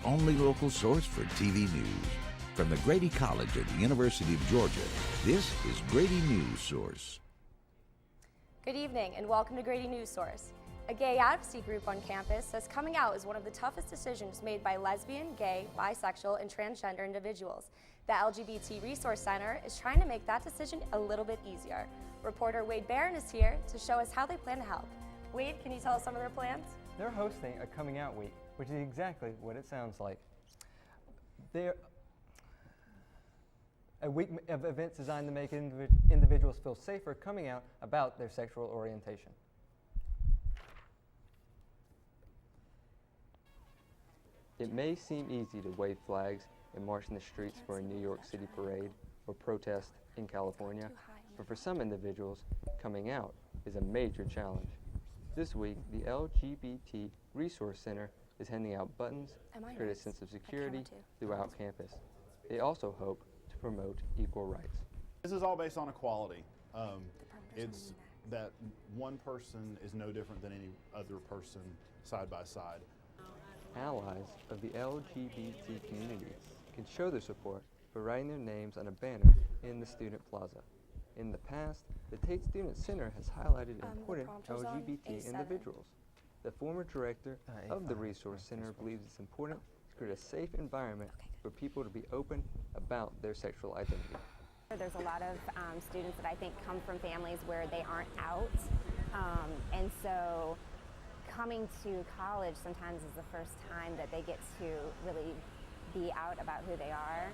only local source for TV news. From the Grady College at the University of Georgia, this is Grady News Source. Good evening and welcome to Grady News Source. A gay advocacy group on campus says coming out is one of the toughest decisions made by lesbian, gay, bisexual, and transgender individuals. The LGBT Resource Center is trying to make that decision a little bit easier. Reporter Wade Barron is here to show us how they plan to help. Wade, can you tell us some of their plans? They're hosting a coming out week, which is exactly what it sounds like. They're a week of events designed to make individuals feel safer coming out about their sexual orientation. It may seem easy to wave flags and march in the streets for a New York City parade or protest in California, but for some individuals, coming out is a major challenge. This week, the LGBT Resource Center is handing out buttons to create a sense of security throughout campus. They also hope to promote equal rights. This is all based on equality. It's that one person is no different than any other person side by side. Allies of the LGBT community can show their support by writing their names on a banner in the Student Plaza. In the past, the Tate Student Center has highlighted important LGBT individuals. The former director of the Resource Center believes it's important to create a safe environment for people to be open about their sexual identity. There's a lot of students that I think come from families where they aren't out, and so coming to college sometimes is the first time that they get to really be out about who they are.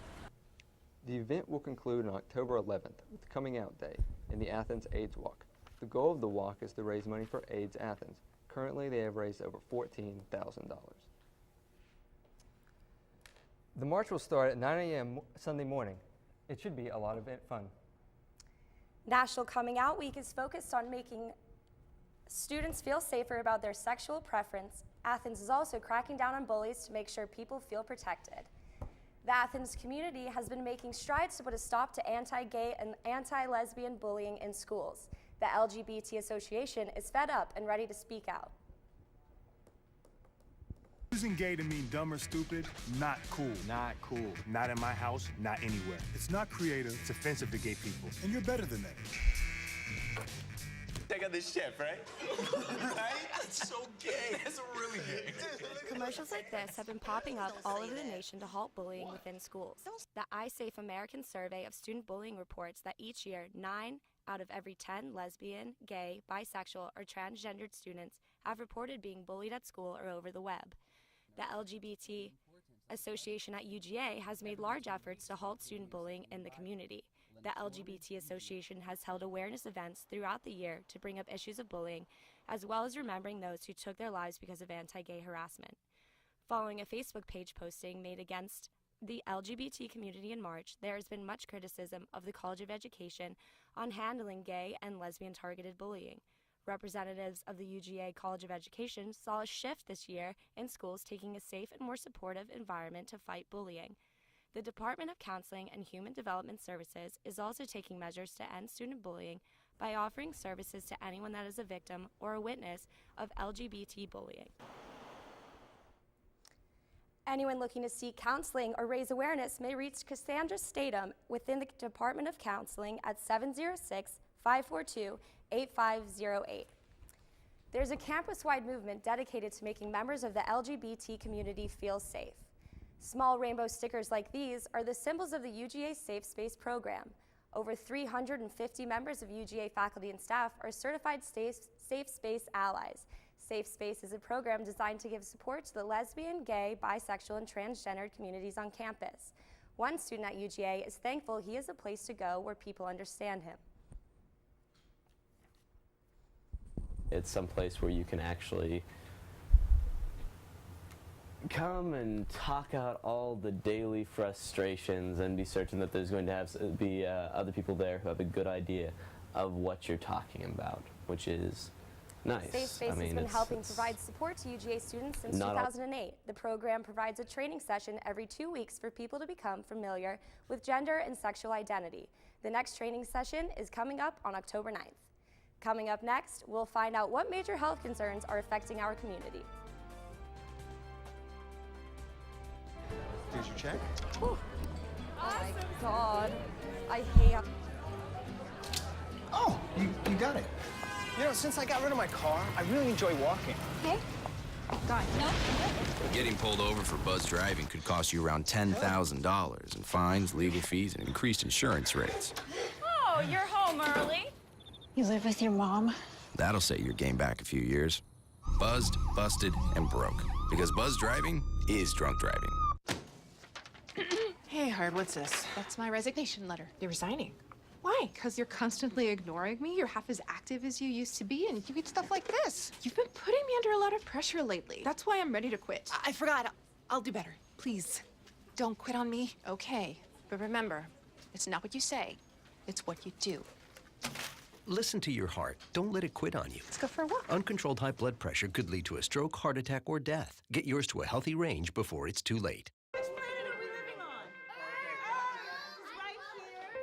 The event will conclude on October 11th with Coming Out Day and the Athens AIDS Walk. The goal of the walk is to raise money for AIDS Athens. Currently, they have raised over $14,000. The march will start at 9 a.m. Sunday morning. It should be a lot of fun. National Coming Out Week is focused on making students feel safer about their sexual preference. Athens is also cracking down on bullies to make sure people feel protected. The Athens community has been making strides to put a stop to anti-gay and anti-lesbian bullying in schools. The LGBT Association is fed up and ready to speak out. Using gay to mean dumb or stupid, not cool. Not cool. Not in my house, not anywhere. It's not creative, it's offensive to gay people. And you're better than that. Check out this chef, right? Right? That's so gay. That's really gay. Commercials like this have been popping up all over the nation to halt bullying within schools. The iSafe American survey of student bullying reports that each year, 9 out of every 10 lesbian, gay, bisexual, or transgendered students have reported being bullied at school or over the web. The LGBT Association at UGA has made large efforts to halt student bullying in the community. The LGBT Association has held awareness events throughout the year to bring up issues of bullying, as well as remembering those who took their lives because of anti-gay harassment. Following a Facebook page posting made against the LGBT community in March, there has been much criticism of the College of Education on handling gay and lesbian targeted bullying. Representatives of the UGA College of Education saw a shift this year in schools taking a safe and more supportive environment to fight bullying. The Department of Counseling and Human Development Services is also taking measures to end student bullying by offering services to anyone that is a victim or a witness of LGBT bullying. Anyone looking to seek counseling or raise awareness may reach Cassandra Statham within the Department of Counseling at 706-542-8508. There's a campus-wide movement dedicated to making members of the LGBT community feel safe. Small rainbow stickers like these are the symbols of the UGA Safe Space program. Over 350 members of UGA faculty and staff are certified Safe Space allies. Safe Space is a program designed to give support to the lesbian, gay, bisexual, and transgender communities on campus. One student at UGA is thankful he has a place to go where people understand him. It's some place where you can actually come and talk out all the daily frustrations and be certain that there's going to be other people there who have a good idea of what you're talking about, which is nice. Safe Space has been helping provide support to UGA students since 2008. The program provides a training session every 2 weeks for people to become familiar with gender and sexual identity. The next training session is coming up on October 9th. Coming up next, we'll find out what major health concerns are affecting our community. Here's your check. Oh my God. I hate. Oh, you got it. You know, since I got rid of my car, I really enjoy walking. Okay. Got it. No. Getting pulled over for buzz driving could cost you around $10,000 in fines, legal fees, and increased insurance rates. Oh, you're home early. You live with your mom? That'll set your game back a few years. Buzzed, busted, and broke. Because buzz driving is drunk driving. Hey, Hard, what's this? That's my resignation letter. You're resigning. Why? Because you're constantly ignoring me. You're half as active as you used to be, and you get stuff like this. You've been putting me under a lot of pressure lately. That's why I'm ready to quit. I forgot. I'll do better. Please, don't quit on me. Okay. But remember, it's not what you say. It's what you do. Listen to your heart. Don't let it quit on you. Let's go for a walk. Uncontrolled high blood pressure could lead to a stroke, heart attack, or death. Get yours to a healthy range before it's too late.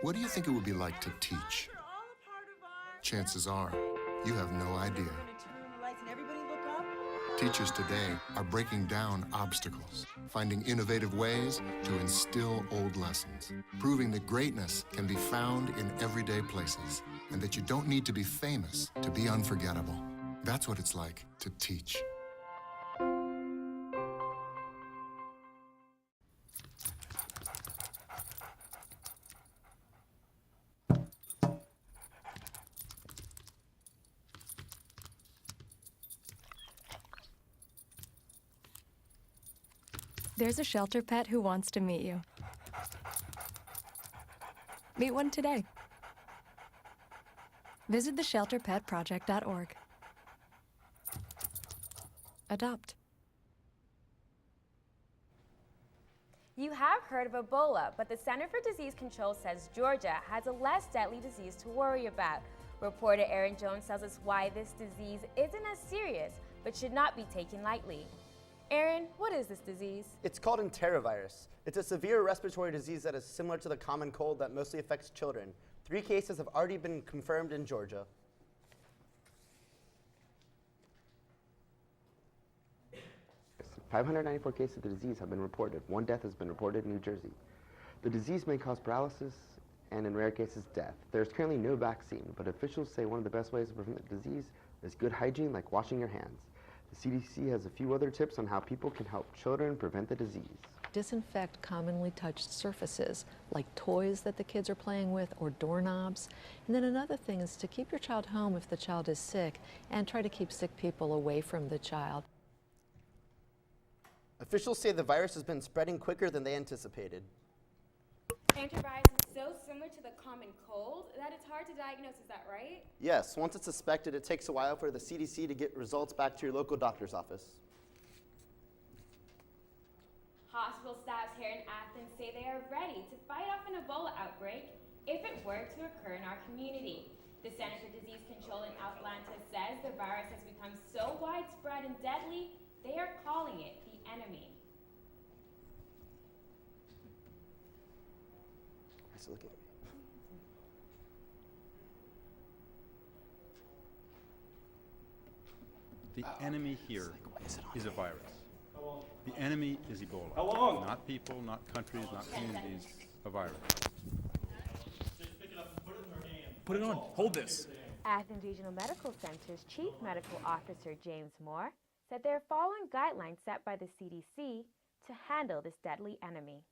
What do you think it would be like to teach? Chances are, you have no idea. Teachers today are breaking down obstacles, finding innovative ways to instill old lessons, proving that greatness can be found in everyday places, and that you don't need to be famous to be unforgettable. That's what it's like to teach. There's a shelter pet who wants to meet you. Meet one today. Visit theshelterpetproject.org. Adopt. You have heard of Ebola, but the Center for Disease Control says Georgia has a less deadly disease to worry about. Reporter Aaron Jones tells us why this disease isn't as serious, but should not be taken lightly. Aaron, what is this disease? It's called enterovirus. It's a severe respiratory disease that is similar to the common cold that mostly affects children. 3 cases have already been confirmed in Georgia. 594 cases of the disease have been reported. 1 death has been reported in New Jersey. The disease may cause paralysis and, in rare cases, death. There's currently no vaccine, but officials say one of the best ways to prevent the disease is good hygiene, like washing your hands. The CDC has a few other tips on how people can help children prevent the disease. Disinfect commonly touched surfaces, like toys that the kids are playing with or doorknobs. And then another thing is to keep your child home if the child is sick, and try to keep sick people away from the child. Officials say the virus has been spreading quicker than they anticipated. Enterovirus is so similar to the common cold that it's hard to diagnose, is that right? Yes, once it's suspected, it takes a while for the CDC to get results back to your local doctor's office. Hospital staffs here in Athens say they are ready to fight off an Ebola outbreak if it were to occur in our community. The Center for Disease Control in Atlanta says the virus has become so widespread and deadly, they are calling it the enemy. Look at me. The enemy here is a virus. The enemy is Ebola. How long? Not people, not countries, not communities, a virus. Put it on. Hold this. Athens Regional Medical Center's Chief Medical Officer James Moore said they are following guidelines set by the CDC to handle this deadly enemy.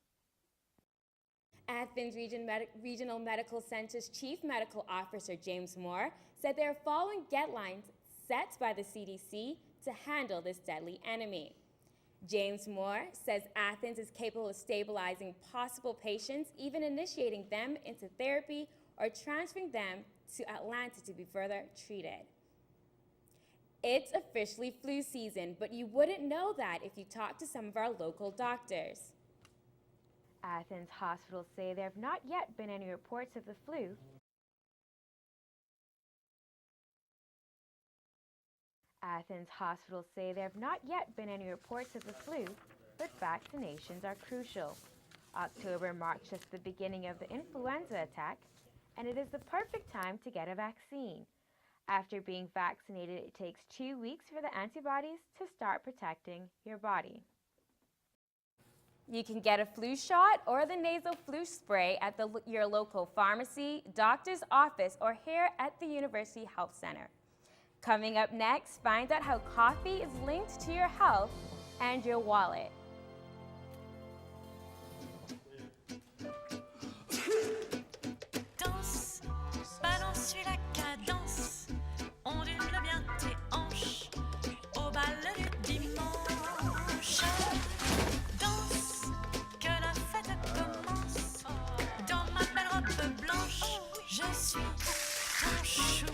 Athens Regional Medical Center's Chief Medical Officer James Moore said they are following guidelines set by the CDC to handle this deadly enemy. James Moore says Athens is capable of stabilizing possible patients, even initiating them into therapy or transferring them to Atlanta to be further treated. It's officially flu season, but you wouldn't know that if you talk to some of our local doctors. Athens hospitals say there have not yet been any reports of the flu. Athens hospitals say there have not yet been any reports of the flu, but vaccinations are crucial. October marks just the beginning of the influenza attack, and it is the perfect time to get a vaccine. After being vaccinated, it takes 2 weeks for the antibodies to start protecting your body. You can get a flu shot or the nasal flu spray at your local pharmacy, doctor's office, or here at the University Health Center. Coming up next, find out how coffee is linked to your health and your wallet. Danse, balance, suis la cadence, ondule bien tes hanches, au bal du dimanche. Danse, que la fête commence, dans ma belle robe blanche, je suis ton chou.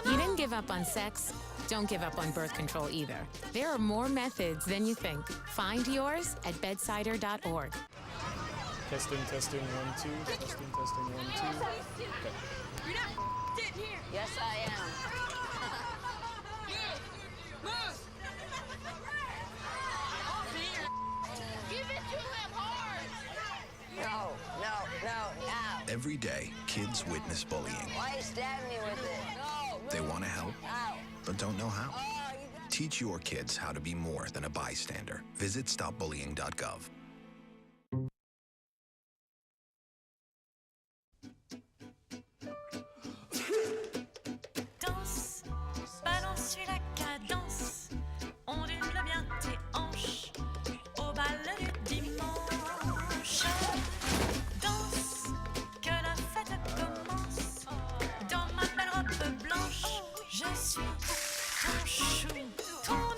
You didn't give up on sex. Don't give up on birth control either. There are more methods than you think. Find yours at bedsider.org. Testing, 1, 2. Testing, 1, 2. Okay. You're not sitting here. Yes, I am. Give it to him hard. No, now. Every day, kids witness bullying. Why you stabbing me with it? No. They want to help, Ow. but don't know how. Teach your kids how to be more than a bystander. Visit stopbullying.gov. Danse, balance, suis la cadence, ondule bien tes hanches, au bal du dimanche. Danse, que la fête commence, dans ma belle robe blanche, je suis ton chou.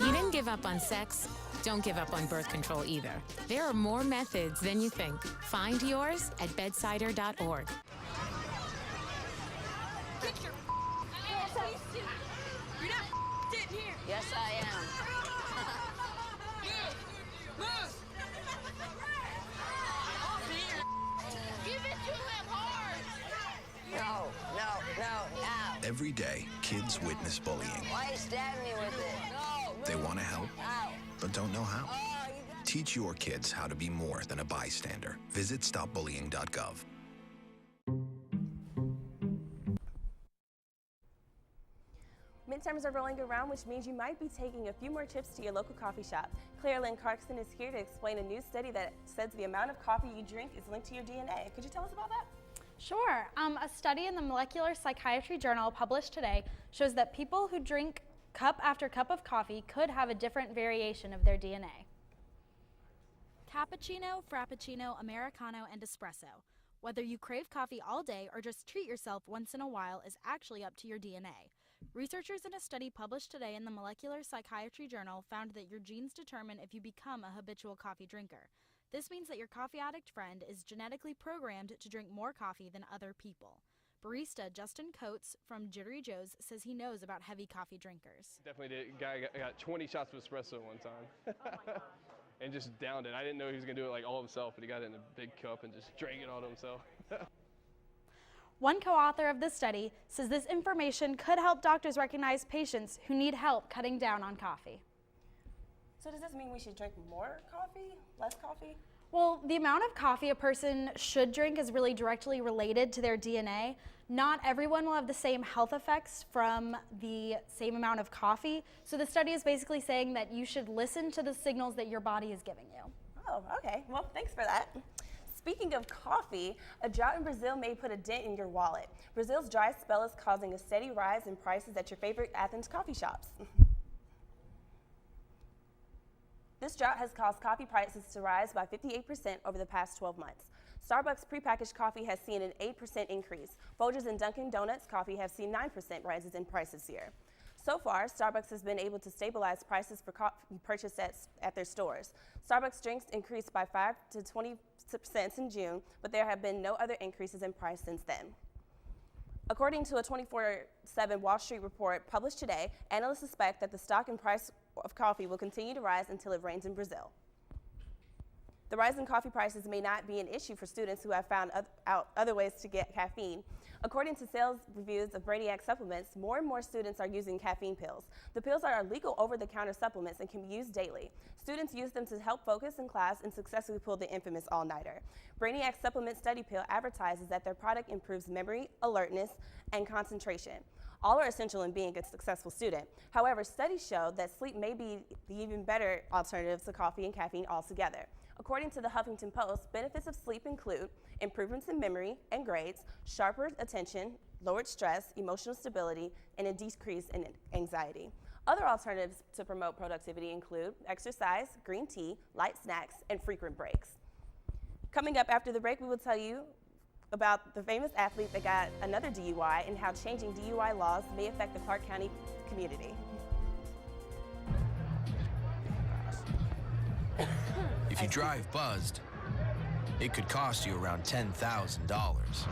You didn't give up on sex. Don't give up on birth control either. There are more methods than you think. Find yours at bedsider.org. You're not sitting here. Yes, I am. Give it to him hard. No, now. Every day, kids witness bullying. Why you stabbing me with it? No. They want to help, Ow. but don't know how. Teach your kids how to be more than a bystander. Visit stopbullying.gov. Midterms are rolling around, which means you might be taking a few more trips to your local coffee shop. Claire Lynn Clarkson is here to explain a new study that says the amount of coffee you drink is linked to your DNA. Could you tell us about that? Sure. A study in the Molecular Psychiatry Journal published today shows that people who drink cup after cup of coffee could have a different variation of their DNA. Cappuccino, Frappuccino, Americano, and Espresso. Whether you crave coffee all day or just treat yourself once in a while is actually up to your DNA. Researchers in a study published today in the Molecular Psychiatry Journal found that your genes determine if you become a habitual coffee drinker. This means that your coffee addict friend is genetically programmed to drink more coffee than other people. Barista Justin Coates from Jittery Joe's says he knows about heavy coffee drinkers. Definitely did. Guy got 20 shots of espresso one time. And just downed it. I didn't know he was going to do it like all himself, but he got it in a big cup and just drank it all to himself. One co-author of this study says this information could help doctors recognize patients who need help cutting down on coffee. So does this mean we should drink more coffee, less coffee? Well, the amount of coffee a person should drink is really directly related to their DNA. Not everyone will have the same health effects from the same amount of coffee. So the study is basically saying that you should listen to the signals that your body is giving you. Oh, okay. Well, thanks for that. Speaking of coffee, a drought in Brazil may put a dent in your wallet. Brazil's dry spell is causing a steady rise in prices at your favorite Athens coffee shops. This drought has caused coffee prices to rise by 58% over the past 12 months. Starbucks prepackaged coffee has seen an 8% increase. Folgers and Dunkin' Donuts coffee have seen 9% rises in price this year. So far, Starbucks has been able to stabilize prices for coffee purchased at their stores. Starbucks drinks increased by 5 to 20 cents in June, but there have been no other increases in price since then. According to a 24/7 Wall Street report published today, analysts suspect that the stock and price of coffee will continue to rise until it rains in Brazil. The rise in coffee prices may not be an issue for students who have found out other ways to get caffeine. According to sales reviews of Brainiac supplements, more and more students are using caffeine pills. The pills are legal over-the-counter supplements and can be used daily. Students use them to help focus in class and successfully pull the infamous all-nighter. Brainiac Supplement Study Pill advertises that their product improves memory, alertness, and concentration. All are essential in being a successful student. However, studies show that sleep may be the even better alternative to coffee and caffeine altogether. According to the Huffington Post, benefits of sleep include improvements in memory and grades, sharper attention, lowered stress, emotional stability, and a decrease in anxiety. Other alternatives to promote productivity include exercise, green tea, light snacks, and frequent breaks. Coming up after the break, we will tell you about the famous athlete that got another DUI and how changing DUI laws may affect the Clark County community. If you drive buzzed, it could cost you around $10,000.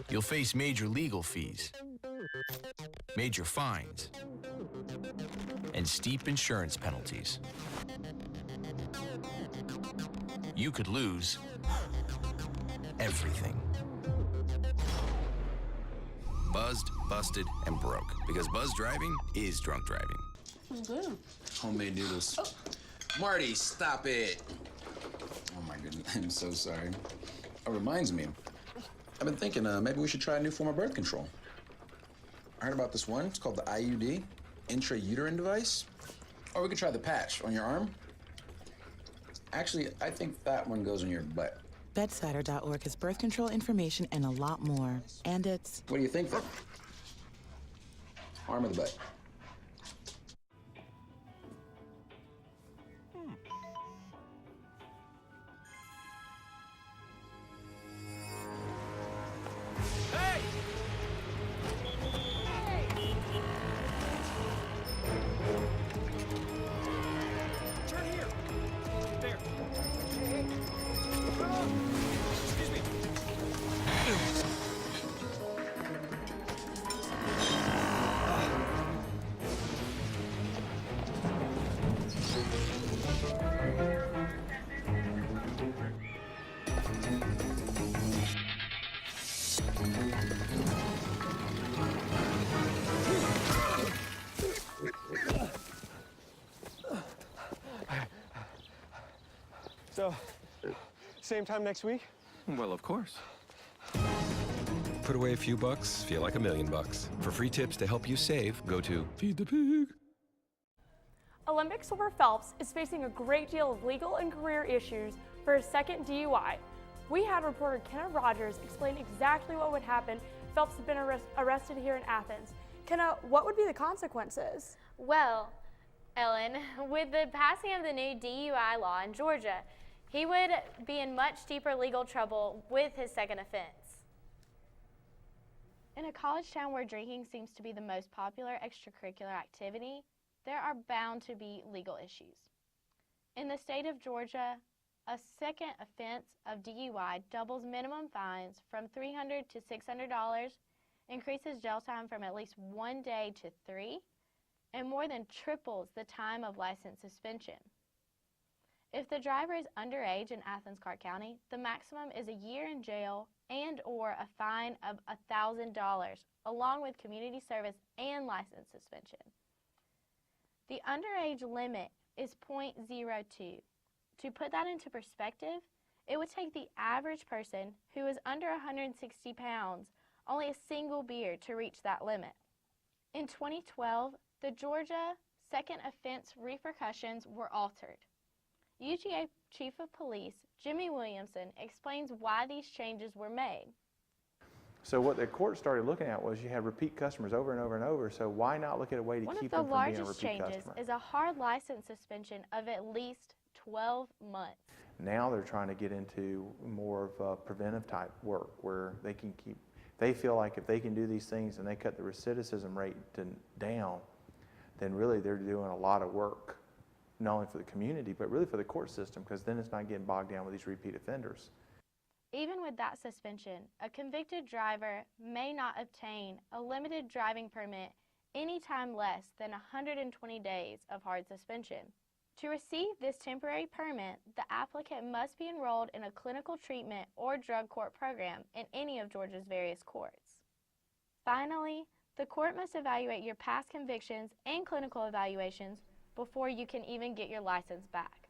You'll face major legal fees, major fines, and steep insurance penalties. You could lose everything. Buzzed, busted, and broke. Because buzz driving is drunk driving. It's good. Homemade noodles. Oh. Marty, stop it. Oh my goodness, I'm so sorry. Oh, reminds me, I've been thinking maybe we should try a new form of birth control. I heard about this one. It's called the IUD, intrauterine device. Or we could try the patch on your arm. Actually, I think that one goes on your butt. Bedsider.org has birth control information and a lot more. And it's... What do you think, then? Arm or the butt? So, same time next week? Well, of course. Put away a few bucks, feel like $1 million. For free tips to help you save, go to Feed the Pig. Olympic swimmer Phelps is facing a great deal of legal and career issues for his second DUI. We had reporter Kenna Rogers explain exactly what would happen if Phelps had been arrested here in Athens. Kenna, what would be the consequences? Well, Ellen, with the passing of the new DUI law in Georgia, he would be in much deeper legal trouble with his second offense. In a college town where drinking seems to be the most popular extracurricular activity, there are bound to be legal issues. In the state of Georgia, a second offense of DUI doubles minimum fines from $300 to $600, increases jail time from at least 1 day to 3, and more than triples the time of license suspension. If the driver is underage in Athens, Clark County, the maximum is a year in jail and/or a fine of $1,000, along with community service and license suspension. The underage limit is 0.02. To put that into perspective, it would take the average person who is under 160 pounds only a single beer to reach that limit. In 2012, the Georgia second offense repercussions were altered. UGA Chief of Police Jimmy Williamson explains why these changes were made. So what the court started looking at was you had repeat customers over and over and over, so why not look at a way to keep them from being a repeat customer? One of the largest changes is a hard license suspension of at least 12 months. Now they're trying to get into more of preventive type work where they can keep, they feel like if they can do these things and they cut the recidivism rate down, then really they're doing a lot of work, not only for the community, but really for the court system, because then it's not getting bogged down with these repeat offenders. Even with that suspension, a convicted driver may not obtain a limited driving permit any time less than 120 days of hard suspension. To receive this temporary permit, the applicant must be enrolled in a clinical treatment or drug court program in any of Georgia's various courts. Finally, the court must evaluate your past convictions and clinical evaluations before you can even get your license back.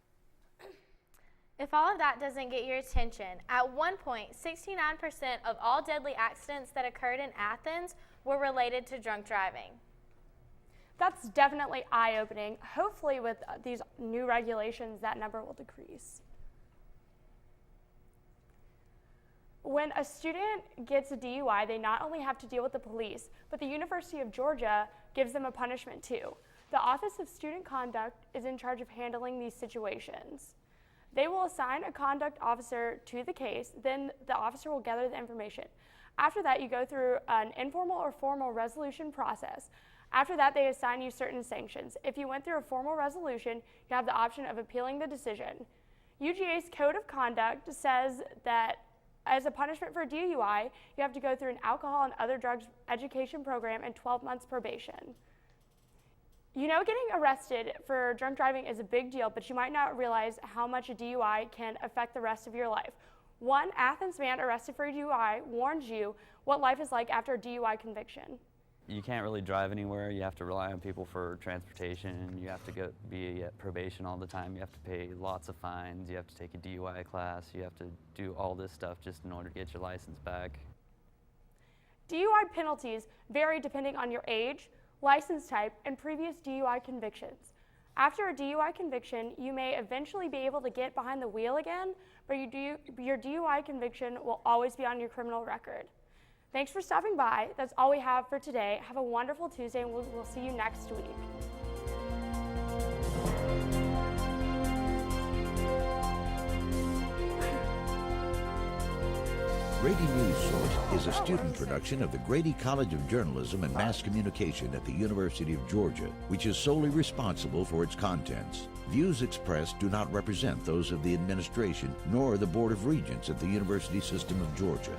If all of that doesn't get your attention, at one point, 69% of all deadly accidents that occurred in Athens were related to drunk driving. That's definitely eye-opening. Hopefully with these new regulations, that number will decrease. When a student gets a DUI, they not only have to deal with the police, but the University of Georgia gives them a punishment too. The Office of Student Conduct is in charge of handling these situations. They will assign a conduct officer to the case, then the officer will gather the information. After that, you go through an informal or formal resolution process. After that, they assign you certain sanctions. If you went through a formal resolution, you have the option of appealing the decision. UGA's Code of Conduct says that as a punishment for DUI, you have to go through an alcohol and other drugs education program and 12 months probation. You know, getting arrested for drunk driving is a big deal, but you might not realize how much a DUI can affect the rest of your life. One Athens man arrested for a DUI warns you what life is like after a DUI conviction. You can't really drive anywhere. You have to rely on people for transportation. You have to be at probation all the time. You have to pay lots of fines. You have to take a DUI class. You have to do all this stuff just in order to get your license back. DUI penalties vary depending on your age, license type, and previous DUI convictions. After a DUI conviction, you may eventually be able to get behind the wheel again, but your DUI conviction will always be on your criminal record. Thanks for stopping by. That's all we have for today. Have a wonderful Tuesday, and we'll see you next week. Grady News Source is a student production of the Grady College of Journalism and Mass Communication at the University of Georgia, which is solely responsible for its contents. Views expressed do not represent those of the administration nor the Board of Regents at the University System of Georgia.